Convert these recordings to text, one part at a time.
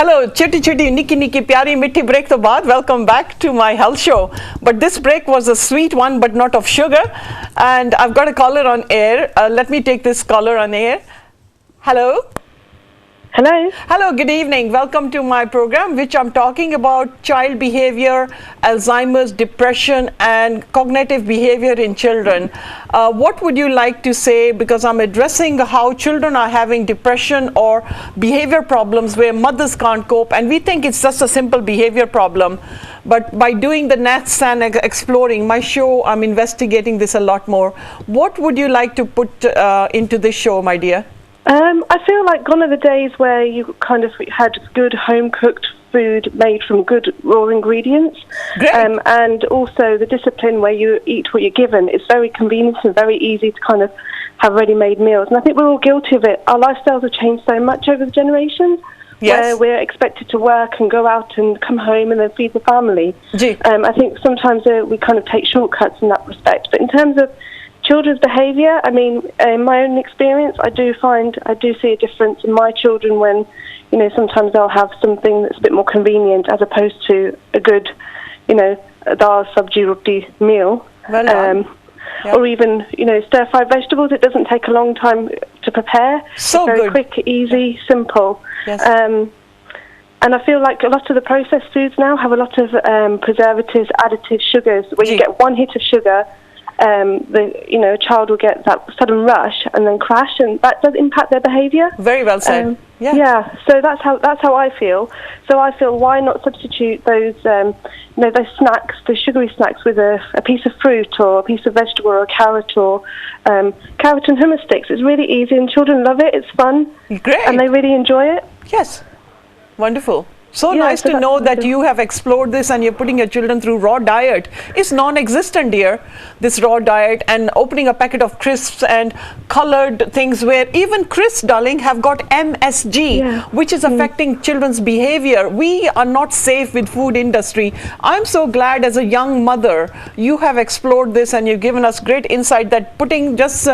Hello, chitty chitty, nikki nikki, pyari mitti break to baad. Welcome back to my health show. But this break was a sweet one, but not of sugar. And I've got a caller on air. Let me take this caller on air. Hello. Hello. Hello, good evening. Welcome to my program, which I'm talking about child behavior, Alzheimer's, depression, and cognitive behavior in children. What would you like to say? Because I'm addressing how children are having depression or behavior problems where mothers can't cope, and we think it's just a simple behavior problem. But by doing the nets and exploring my show, I'm investigating this a lot more. What would you like to put into this show, my dear? I feel like gone are the days where you kind of had good home-cooked food made from good raw ingredients. Great. And also the discipline where you eat what you're given. It's very convenient and very easy to kind of have ready-made meals. And I think we're all guilty of it. Our lifestyles have changed so much over the generations. Yes. Where we're expected to work and go out and come home and then feed the family. I think sometimes we kind of take shortcuts in that respect. But in terms of children's behaviour, I mean, in my own experience, I do see a difference in my children when, you know, sometimes they'll have something that's a bit more convenient as opposed to a good, you know, dal sabji roti meal. Well done. Yep. Or even, you know, stir-fried vegetables. It doesn't take a long time to prepare. So it's very good. quick, easy, simple. Yes. And I feel like a lot of the processed foods now have a lot of preservatives, additives, sugars, where you get one hit of sugar, a child will get that sudden rush and then crash, and that does impact their behaviour. Very well said. So that's how I feel. So I feel, why not substitute those those snacks, the sugary snacks, with a piece of fruit or a piece of vegetable or a carrot or carrot and hummus sticks. It's really easy and children love it. It's fun. Great. And they really enjoy it. Yes. Wonderful. So nice to know that you have explored this and you're putting your children through raw diet. It's non-existent, dear, this raw diet, and opening a packet of crisps and colored things where even crisps, darling, have got MSG, which is affecting children's behavior. We are not safe with food industry. I'm so glad as a young mother, you have explored this and you've given us great insight that putting just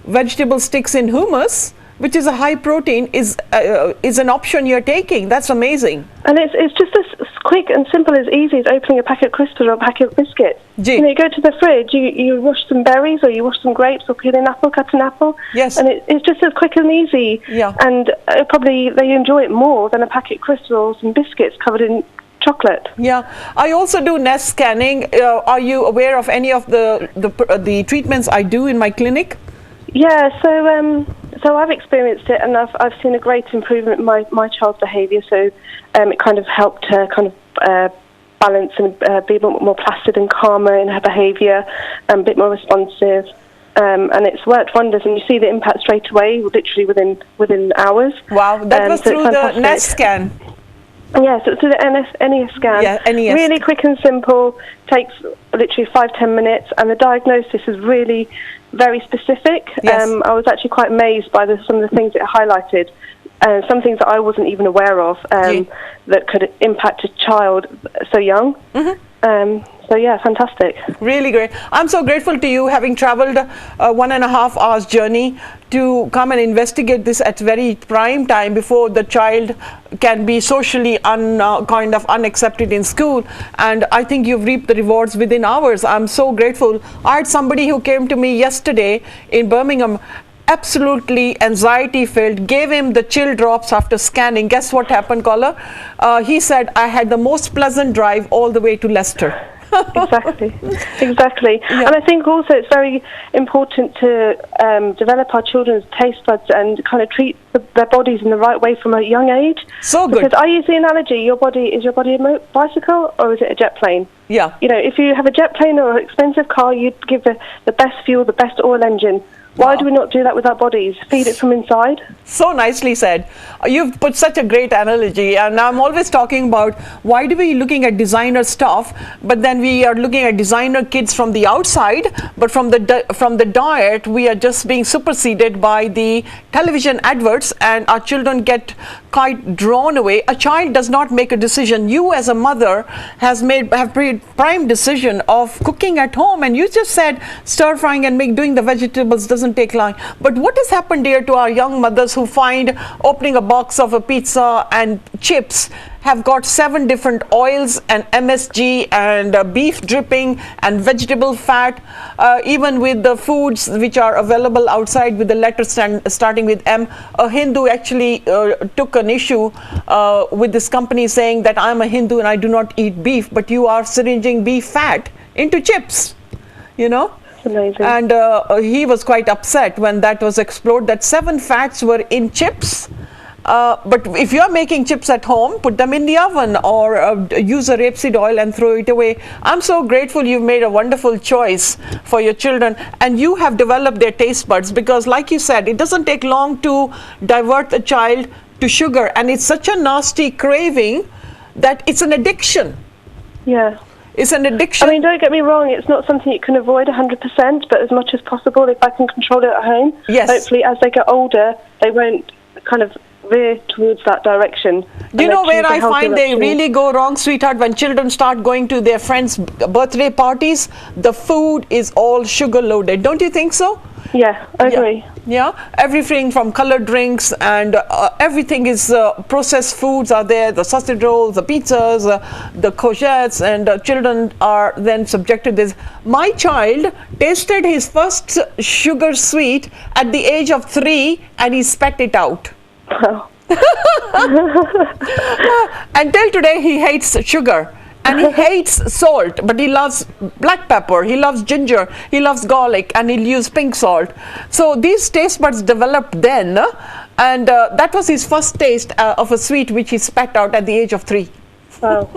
vegetable sticks in hummus, which is a high protein, is an option you're taking. That's amazing. And it's just as quick and simple as easy as opening a packet of crisps or a packet of biscuits. You know, you go to the fridge, you wash some berries or you wash some grapes or peel an apple, cut an apple. Yes. And it's just as quick and easy. Yeah. And probably they enjoy it more than a packet of crisps or some biscuits covered in chocolate. Yeah. I also do nest scanning. Are you aware of any of the treatments I do in my clinic? Yeah, so I've experienced it, and I've seen a great improvement in my child's behaviour. So it kind of helped her kind of balance and be a bit more placid and calmer in her behaviour, and a bit more responsive. And it's worked wonders, and you see the impact straight away, literally within hours. Wow, that was through the NES scan. Yes, it's through the NES scan. Yeah, NES. Really quick and simple, takes literally 5-10 minutes, and the diagnosis is really very specific. Yes. I was actually quite amazed by some of the things it highlighted, some things that I wasn't even aware of that could impact a child so young. Mm-hmm. So yeah, fantastic. Really great. I'm so grateful to you, having traveled a 1.5 hours journey to come and investigate this at very prime time before the child can be socially kind of unaccepted in school. And I think you've reaped the rewards within hours. I'm so grateful. I had somebody who came to me yesterday in Birmingham, absolutely anxiety filled, gave him the chill drops after scanning. Guess what happened, caller? He said, I had the most pleasant drive all the way to Leicester. Exactly. Yeah. And I think also it's very important to develop our children's taste buds and kind of treat their bodies in the right way from a young age. So good. Because I use the analogy, is your body a bicycle or is it a jet plane? Yeah. You know, if you have a jet plane or an expensive car, you'd give the best fuel, the best oil engine. Why do we not do that with our bodies? Feed it from inside? So nicely said. You've put such a great analogy, and I'm always talking about why do we looking at designer stuff, but then we are looking at designer kids from the outside, but from the diet, we are just being superseded by the television adverts, and our children get quite drawn away. A child does not make a decision. You as a mother have made prime decision of cooking at home, and you just said stir frying and doing the vegetables doesn't doesn't take long. But what has happened, dear, to our young mothers who find opening a box of a pizza and chips have got 7 different oils and MSG and beef dripping and vegetable fat, even with the foods which are available outside with the letters starting with M. A Hindu actually took an issue with this company saying that I'm a Hindu and I do not eat beef, but you are syringing beef fat into chips, you know. Amazing. And he was quite upset when that was explored, that 7 fats were in chips. But if you're making chips at home, put them in the oven or use a rapeseed oil and throw it away. I'm so grateful you've made a wonderful choice for your children, and you have developed their taste buds, because like you said, it doesn't take long to divert the child to sugar, and it's such a nasty craving that it's an addiction. Yeah. It's an addiction. I mean, don't get me wrong, it's not something you can avoid 100%, but as much as possible, if I can control it at home, yes. Hopefully as they get older, they won't kind of veer towards that direction. Do you know where I find they really go wrong, sweetheart? When children start going to their friends' birthday parties, the food is all sugar loaded. Don't you think so? Yeah, I agree. Yeah, everything from colored drinks and everything is processed foods are there, the sausage rolls, the pizzas, the courgettes, and children are then subjected to this. My child tasted his first sugar sweet at the age of 3 and he spat it out. Wow. Until today he hates sugar. And he hates salt, but he loves black pepper, he loves ginger, he loves garlic, and he'll use pink salt. So these taste buds developed then, and that was his first taste of a sweet which he spat out at the age of 3. Wow.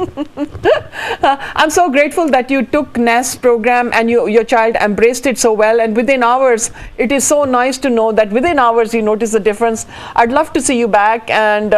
I'm so grateful that you took NAS program and your child embraced it so well, and within hours, it is so nice to know that within hours you notice the difference. I'd love to see you back, and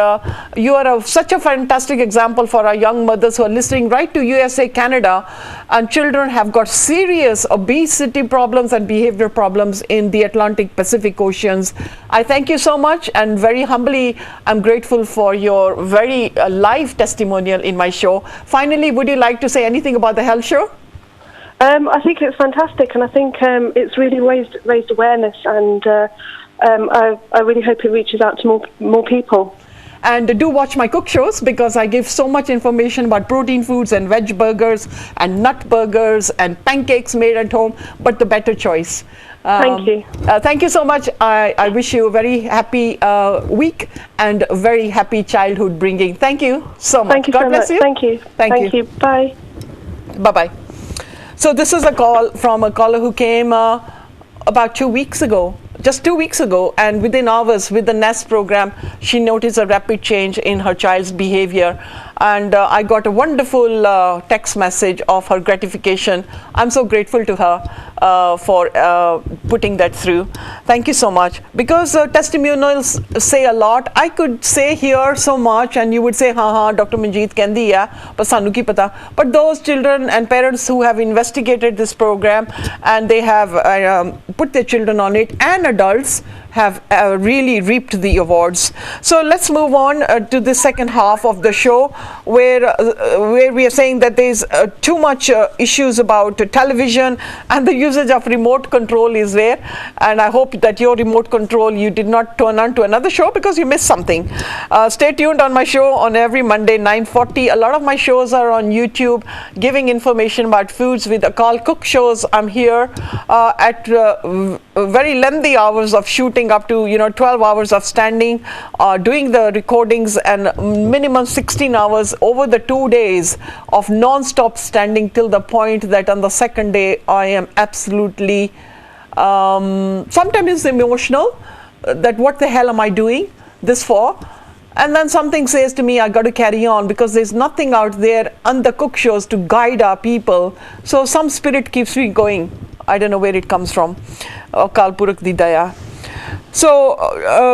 you are such a fantastic example for our young mothers who are listening right to USA, Canada, and children have got serious obesity problems and behavior problems in the Atlantic Pacific Oceans. I thank you so much, and very humbly I'm grateful for your very live testimonial in my show. Finally, would you like to say anything about the health show? I think it's fantastic, and I think it's really raised awareness, and I really hope it reaches out to more people. And do watch my cook shows, because I give so much information about protein foods and veg burgers and nut burgers and pancakes made at home, but the better choice. Thank you. Thank you so much. I wish you a very happy week and a very happy childhood bringing. Thank you so much. Thank you God bless so much. you. Thank you. Thank you. Bye. Bye-bye. So this is a call from a caller who came about 2 weeks ago. Just 2 weeks ago, and within hours with the NEST program, she noticed a rapid change in her child's behavior. And I got a wonderful text message of her gratification. I'm so grateful to her for putting that through. Thank you so much. Because testimonials say a lot. I could say here so much, and you would say, ha, Dr. Manjeet kendi hai, but sanu ki pata. But those children and parents who have investigated this program and they have put their children on it, and adults have really reaped the awards. So let's move on to the second half of the show, where we are saying that there's too much issues about television, and the usage of remote control is there. And I hope that your remote control you did not turn on to another show because you missed something. Stay tuned on my show on every Monday 9:40. A lot of my shows are on YouTube, giving information about foods with Akal Cook shows. I'm here at very lengthy hours of shooting, up to 12 hours of standing, doing the recordings, and minimum 16 hours over the 2 days of non-stop standing, till the point that on the second day I am absolutely sometimes emotional, that what the hell am I doing this for? And then something says to me, I got to carry on, because there's nothing out there on the cook shows to guide our people. So some spirit keeps me going. I don't know where it comes from. Akal Purakh di daya. So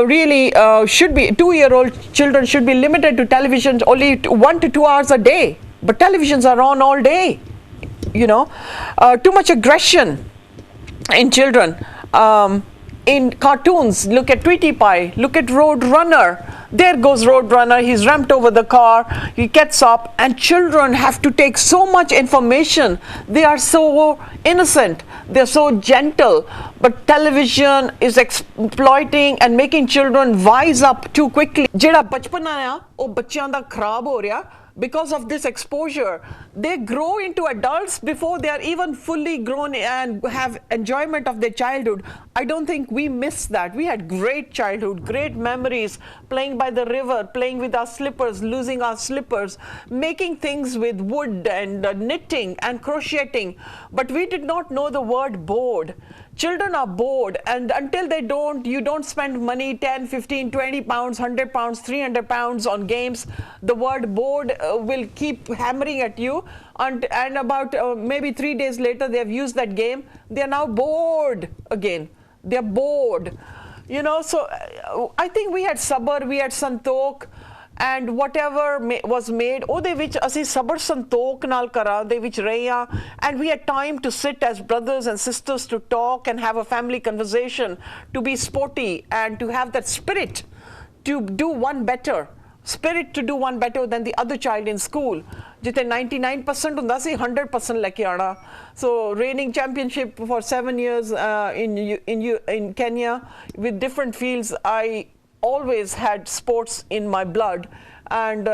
really should be 2-year-old children should be limited to television only 1 to 2 hours a day. But televisions are on all day. Too much aggression in children. In cartoons, look at Tweety Pie, look at Road Runner. There goes Road Runner, he's ramped over the car, he gets up, and children have to take so much information. They are so innocent. they're so gentle, but television is exploiting and making children wise up too quickly. ਜਿਹੜਾ ਬਚਪਨ ਆ ਉਹ ਬੱਚਿਆਂ ਦਾ ਖਰਾਬ ਹੋ ਰਿਹਾ because of this exposure. They grow into adults before they are even fully grown and have enjoyment of their childhood. I don't think we miss that. We had great childhood, great memories, playing by the river, playing with our slippers, losing our slippers, making things with wood and knitting and crocheting. But we did not know the word bored. Children are bored, and until they don't, you don't spend money, 10, 15, 20 pounds, 100 pounds, 300 pounds on games. The word bored will keep hammering at you, and about maybe 3 days later, they have used that game. They are now bored again. They are bored. You know, so I think we had Sabar, we had Santok, and whatever was made, ਉਹਦੇ ਵਿੱਚ ਅਸੀਂ ਸਬਰ ਸੰਤੋਖ ਨਾਲ ਘਰਾਂ ਦੇ ਵਿੱਚ ਰਹੇ ਹਾਂ, and we had time to sit as brothers and sisters to talk and have a family conversation, to be sporty and to have that spirit to do one better, spirit to do one better than the other child in school. ਜਿੱਥੇ 99% ਹੁੰਦਾ ਸੀ 100% ਲੈ ਕੇ ਆਣਾ. So reigning championship for 7 years in Kenya with different fields. I always had sports in my blood, and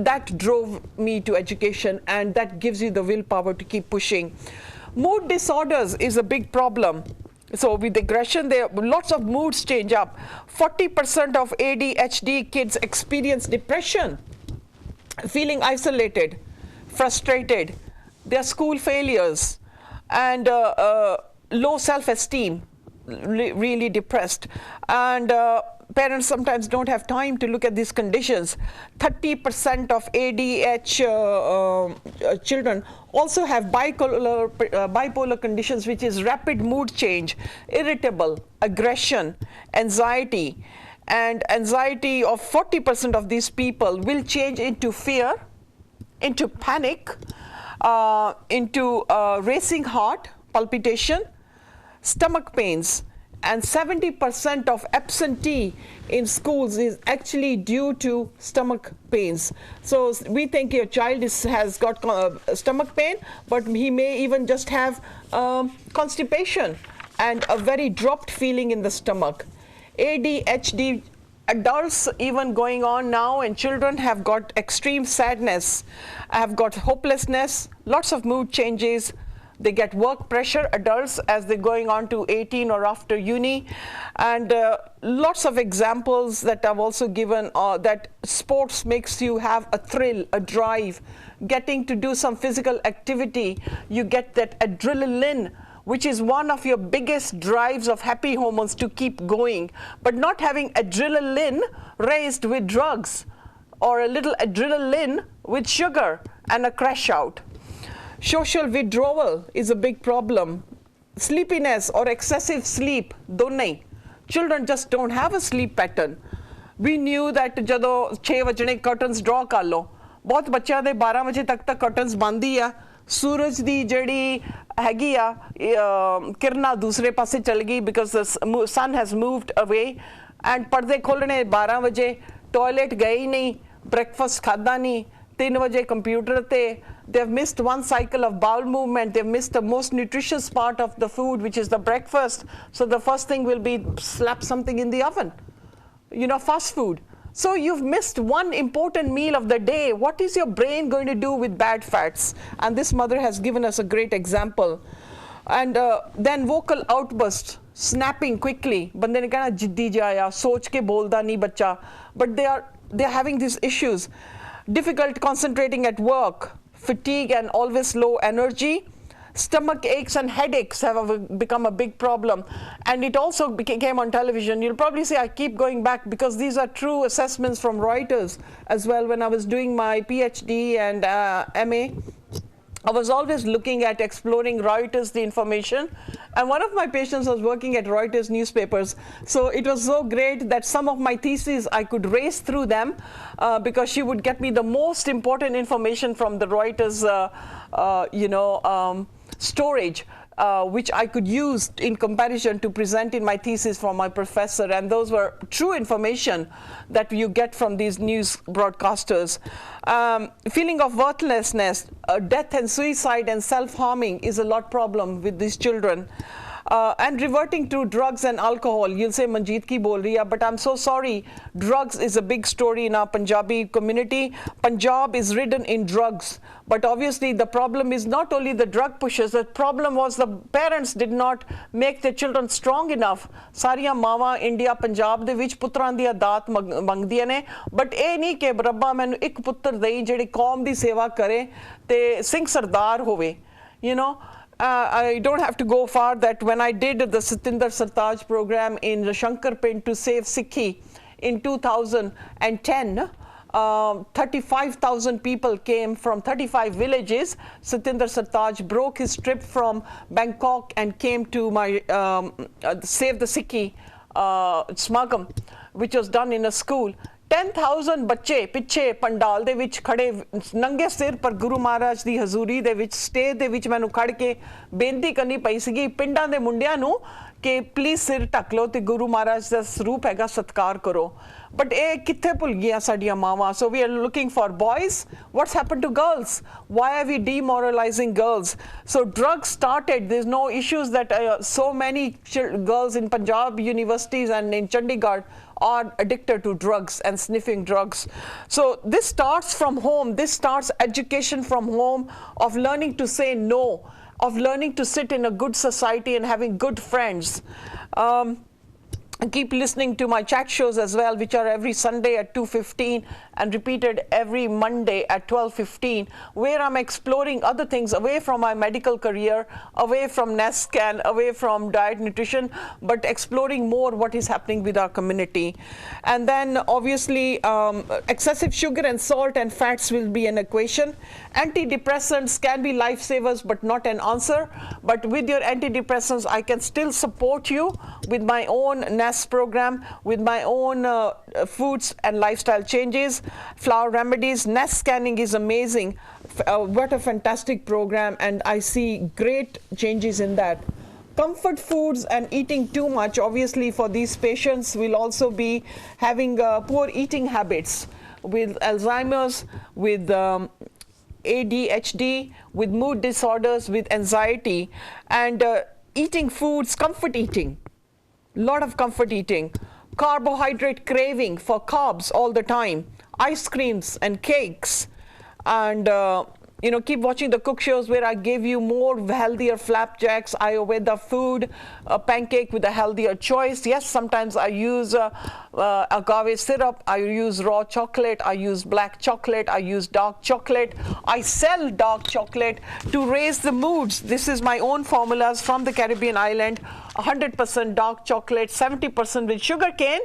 that drove me to education, and that gives you the willpower to keep pushing. Mood disorders is a big problem. So with aggression, there lots of moods change up. 40% of ADHD kids experience depression, feeling isolated, frustrated, their school failures, and low self-esteem, really depressed, and parents sometimes don't have time to look at these conditions. 30% of ADH children also have bipolar conditions, which is rapid mood change, irritable, aggression, anxiety. And anxiety of 40% of these people will change into fear, into panic, into racing heart, palpitation, stomach pains, and 70% of absentee in schools is actually due to stomach pains. So we think your child has got stomach pain, but he may even just have constipation and a very dropped feeling in the stomach. ADHD adults even going on now, and children have got extreme sadness, have got hopelessness, lots of mood changes. They get work pressure, adults, as they're going on to 18 or after uni. And lots of examples that I've also given that sports makes you have a thrill, a drive. Getting to do some physical activity, you get that adrenaline, which is one of your biggest drives of happy hormones to keep going. But not having adrenaline raised with drugs, or a little adrenaline with sugar and a crash out. Social withdrawal is a big problem. Sleepiness or excessive sleep, donne. Children just don't have a sleep pattern. We knew that ਜਦੋਂ 6 ਵਜੇ curtains draw ਕਰ ਲਓ, ਬਹੁਤ ਬੱਚਿਆਂ ਦੇ 12 ਵਜੇ ਤੱਕ ਤਾਂ curtains ਬੰਦ ਹੀ ਆ. ਸੂਰਜ ਦੀ ਜਿਹੜੀ ਹੈਗੀ ਆ ਕਿਰਨਾਂ ਦੂਸਰੇ ਪਾਸੇ ਚਲ ਗਈ, because the sun has moved away, and ਪਰਦੇ ਖੋਲਣੇ 12 ਵਜੇ, ਟਾਇਲਟ ਗਏ ਹੀ ਨਹੀਂ, breakfast ਖਾਦਾ ਨਹੀਂ, 3 ਵਜੇ ਕੰਪਿਊਟਰ ਤੇ. They've missed one cycle of bowel movement. They've missed the most nutritious part of the food, which is the breakfast. So the first thing will be slap something in the oven, you know, fast food. So you've missed one important meal of the day. What is your brain going to do with bad fats? And this mother has given us a great example. And then vocal outbursts, snapping quickly. Bande ne kehna jiddi jaya, soch ke bolda nahi bachcha. But they're having these issues. Difficult concentrating at work, fatigue and always low energy. Stomach aches and headaches have become a big problem, and it also came on television. You'll probably say I keep going back because these are true assessments from Reuters as well. When I was doing my PhD and MA, I was always looking at exploring Reuters, the information, and one of my patients was working at Reuters newspapers. So it was so great that some of my theses I could race through them because she would get me the most important information from the Reuters, storage. which I could use in comparison to present in my thesis for my professor, and those were true information that you get from these news broadcasters. Feeling of worthlessness, death and suicide and self-harming is a lot problem with these children. And reverting to drugs and alcohol, you'll say Manjeet ki bol rahi hai, but I'm so sorry. Drugs is a big story in our Punjabi community. Punjab is ridden in drugs, but obviously the problem is not only the drug pushers. The problem was the parents did not make their children strong enough. Sariya mawa India Punjab de vich putran di ਦਾਤ ਮੰਗਦੀਆਂ ਨੇ, but ਇਹ ਨਹੀਂ ਕਿ ਰੱਬਾ ਮੈਨੂੰ ਇੱਕ ਪੁੱਤਰ ਦੇਈ ਜਿਹੜੀ ਕੌਮ ਦੀ ਸੇਵਾ ਕਰੇ ਤੇ ਸਿੰਘ ਸਰਦਾਰ ਹੋਵੇ, you know. I don't have to go far that when I did the Satinder Sartaj program in Shankarpin to save Sikhi in 2010, 35,000 people came from 35 villages. Satinder Sartaj broke his trip from Bangkok and came to my Save the Sikhi Smagam, which was done in a school. 10,000 ਬੱਚੇ ਪਿੱਛੇ ਪੰਡਾਲ ਦੇ ਵਿੱਚ ਖੜੇ ਨੰਗੇ ਸਿਰ ਪਰ ਗੁਰੂ ਮਹਾਰਾਜ ਦੀ ਹਜ਼ੂਰੀ ਦੇ ਵਿੱਚ ਸਟੇਜ ਦੇ ਵਿੱਚ ਮੈਨੂੰ ਖੜ ਕੇ ਬੇਨਤੀ ਕਰਨੀ ਪਈ ਸੀਗੀ ਪਿੰਡਾਂ ਦੇ ਮੁੰਡਿਆਂ ਨੂੰ ਕਿ ਪਲੀਜ਼ ਸਿਰ ਢੱਕ ਲਓ ਤੇ ਗੁਰੂ ਮਹਾਰਾਜ ਦਾ ਸਰੂਪ ਹੈਗਾ ਸਤਕਾਰ ਕਰੋ ਬਟ ਇਹ ਕਿੱਥੇ ਭੁੱਲ ਗਈਆਂ ਸਾਡੀਆਂ ਮਾਵਾਂ so we are looking for boys what's happened to girls why are we demoralizing girls so drugs started there's no issues that so many girls in Punjab universities and in Chandigarh are addicted to drugs and sniffing drugs so this starts from home this starts education from home of learning to say no of learning to sit in a good society and having good friends keep listening to my chat shows as well which are every Sunday at 2:15 and repeated every Monday at 12:15 where I'm exploring other things away from my medical career away from NASCAN away from diet nutrition but exploring more what is happening with our community and then obviously excessive sugar and salt and fats will be an equation antidepressants can be lifesavers but not an answer but with your antidepressants I can still support you with my own program with my own foods and lifestyle changes flower remedies nest scanning is amazing what a fantastic program and I see great changes in that comfort foods and eating too much obviously for these patients will also be having poor eating habits with Alzheimer's with ADHD with mood disorders with anxiety and eating foods comfort eating lot of comfort eating carbohydrate craving for carbs all the time ice creams and cakes and you know keep watching the cook shows where I give you more healthier flapjacks ayurveda food a pancake with a healthier choice yes sometimes I use agave syrup I use raw chocolate I use black chocolate I use dark chocolate I sell dark chocolate to raise the moods this is my own formulas from the Caribbean island 100% dark chocolate 70% with sugar cane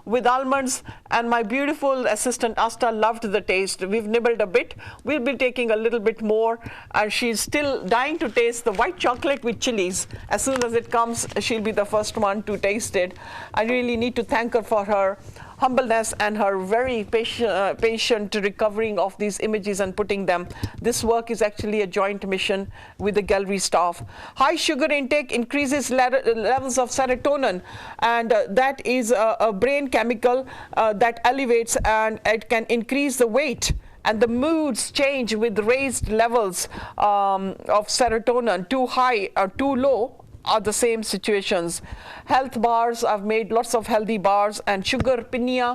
with almonds and my beautiful assistant Asta loved the taste we've nibbled a bit we'll be taking a little bit more and she's still dying to taste the white chocolate with chilies as soon as it comes she'll be the first one to taste it I really need to thank her for her humbleness and her very patient recovering of these images and putting them this work is actually a joint mission with the gallery staff high sugar intake increases levels of serotonin and that is a brain chemical that elevates and it can increase the weight and the moods change with raised levels of serotonin too high or too low are the same situations health bars I've made lots of healthy bars and sugar pinya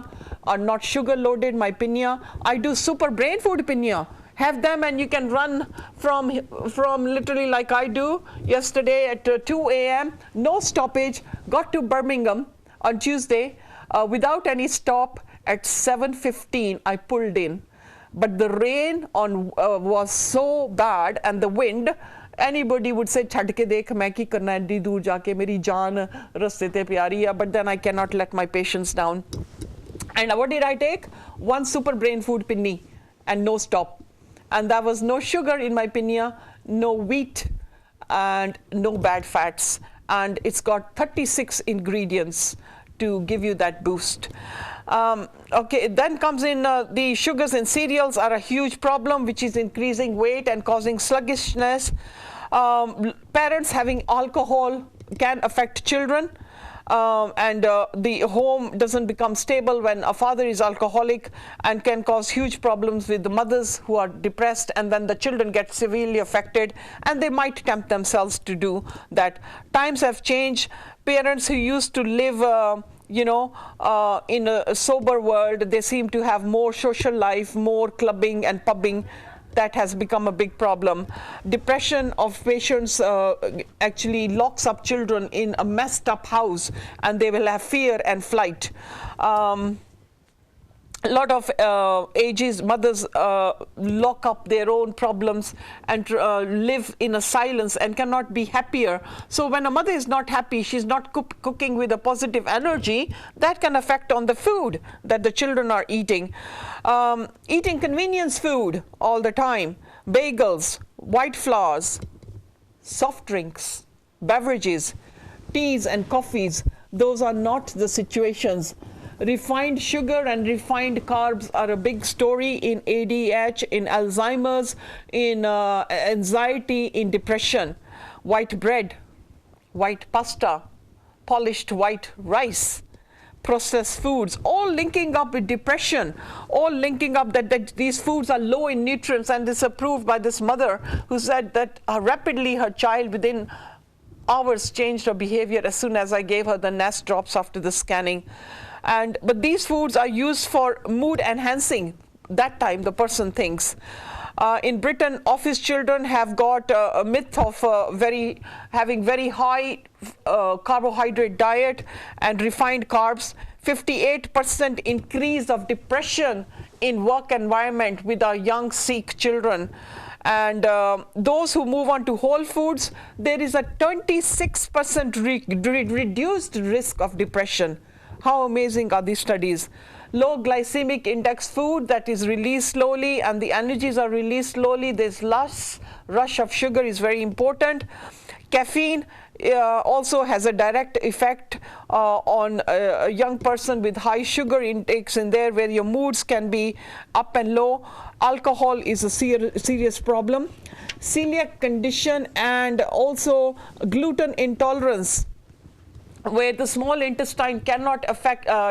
are not sugar loaded my pinya I do super brain food pinya have them and you can run from literally like I do yesterday at 2 a.m. no stoppage got to Birmingham on Tuesday without any stop at 7:15 I pulled in but the rain was so bad and the wind anybody would say chhad ke dekh main ki karna indi dur jaake meri jaan raste te pyari hai but then I cannot let my patients down and what did I take one super brain food pinni and no stop and there was no sugar in my pinya no wheat and no bad fats and it's got 36 ingredients to give you that boost okay then comes in the sugars in cereals are a huge problem which is increasing weight and causing sluggishness Parents having alcohol can affect children. And the home doesn't become stable when a father is alcoholic, and can cause huge problems with the mothers who are depressed, and then the children get severely affected, and they might tempt themselves to do that. Times have changed. Parents who used to live in a sober world, they seem to have more social life, more clubbing and pubbing. That has become a big problem. Depression of patients actually locks up children in a messed up house, and they will have fear and flight. A lot of ages mothers lock up their own problems and live in a silence and cannot be happier. So when a mother is not happy, she's not cooking with a positive energy, that can affect on the food that the children are eating. Eating convenience food all the time, bagels, white flours, soft drinks, beverages, teas and coffees, those are not the situations. Refined sugar and refined carbs are a big story in ADH, in Alzheimer's, in anxiety, in depression. White bread, white pasta, polished white rice, processed foods, all linking up with depression, all linking up that these foods are low in nutrients. And this is approved by this mother who said that rapidly her child within hours changed her behavior as soon as I gave her the NAS drops after the scanning. But these foods are used for mood enhancing. That time the person thinks. In Britain, office children have got a myth of having very high carbohydrate diet and refined carbs. 58% increase of depression in work environment with our young Sikh children. And those who move on to whole foods, there is a 26% reduced risk of depression. How amazing are these studies? Low glycemic index food that is released slowly and the energies are released slowly. This last rush of sugar is very important. Caffeine also has a direct effect on a young person with high sugar intakes in there, where your moods can be up and low. Alcohol is a serious problem. Celiac condition and also gluten intolerance, where the small intestine cannot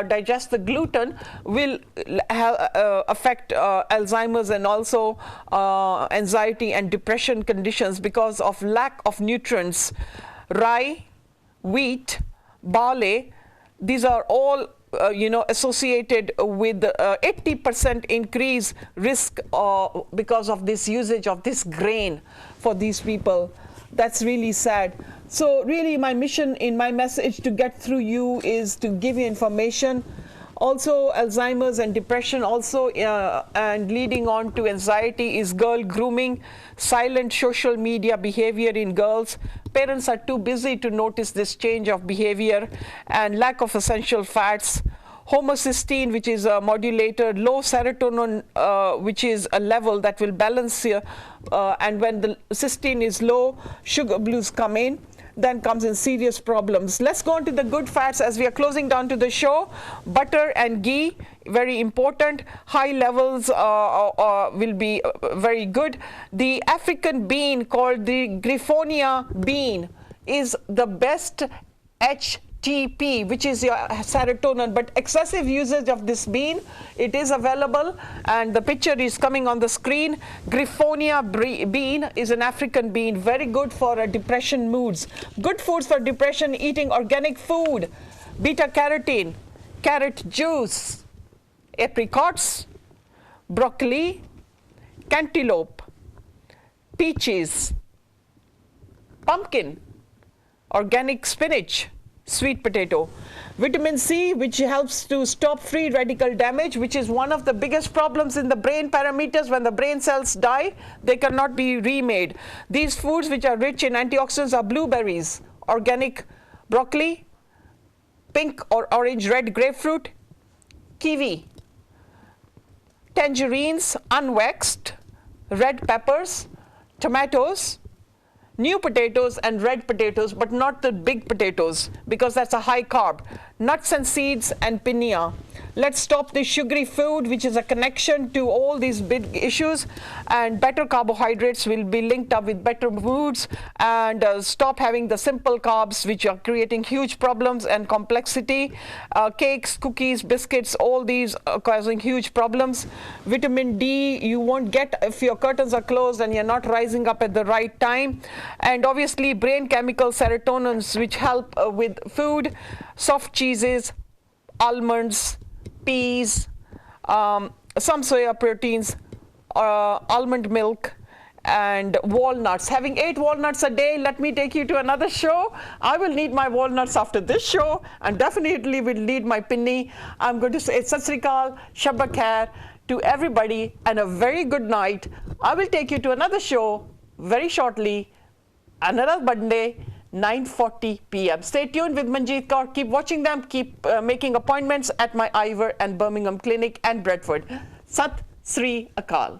digest the gluten, will affect Alzheimer's and also anxiety and depression conditions because of lack of nutrients. Rye, wheat, barley, these are all associated with 80% increase risk because of this usage of this grain for these people. That's really sad. So really my mission in my message to get through you is to give you information. Also Alzheimer's and depression also and leading on to anxiety is girl grooming, silent social media behavior in girls. Parents are too busy to notice this change of behavior, and lack of essential fats. Homocysteine, which is a modulator, low serotonin, which is a level that will balance here, and when the cysteine is low, sugar blues come in, then comes in serious problems. Let's go on to the good fats as we are closing down to the show. Butter and ghee, very important. High levels will be very good. The African bean called the Griffonia bean is the best HTP, which is your serotonin, but excessive usage of this bean, it is available and the picture is coming on the screen. Griffonia bean is an African bean, very good for depression moods. Good foods for depression: eating organic food, beta carotene, carrot juice, apricots, broccoli, cantaloupe, peaches, pumpkin, organic spinach, sweet potato. Vitamin C, which helps to stop free radical damage, which is one of the biggest problems in the brain parameters. When the brain cells die, they cannot be remade. These foods which are rich in antioxidants are blueberries, organic broccoli, pink or orange red grapefruit, kiwi, tangerines unwaxed, red peppers, tomatoes, new potatoes and red potatoes, but not the big potatoes because that's a high carb. Nuts and seeds and piña. Let's stop the sugary food, which is a connection to all these big issues, and better carbohydrates will be linked up with better moods, and stop having the simple carbs, which are creating huge problems and complexity. Cakes, cookies, biscuits, all these are causing huge problems. Vitamin D you won't get if your curtains are closed and you're not rising up at the right time. And obviously brain chemical serotonins, which help with food, soft cheeses, almonds, peas, some soya proteins, almond milk, and walnuts. Having 8 walnuts a day, let me take you to another show. I will need my walnuts after this show, and definitely will need my pinni. I'm going to say Sat Sri Akal, Shabba Khair to everybody, and a very good night. I will take you to another show very shortly, another Monday, 9:40 p.m. Stay tuned with Manjeet Kaur. Keep watching them. Keep making appointments at my Ivor and Birmingham Clinic and Bradford. Sat Sri Akal.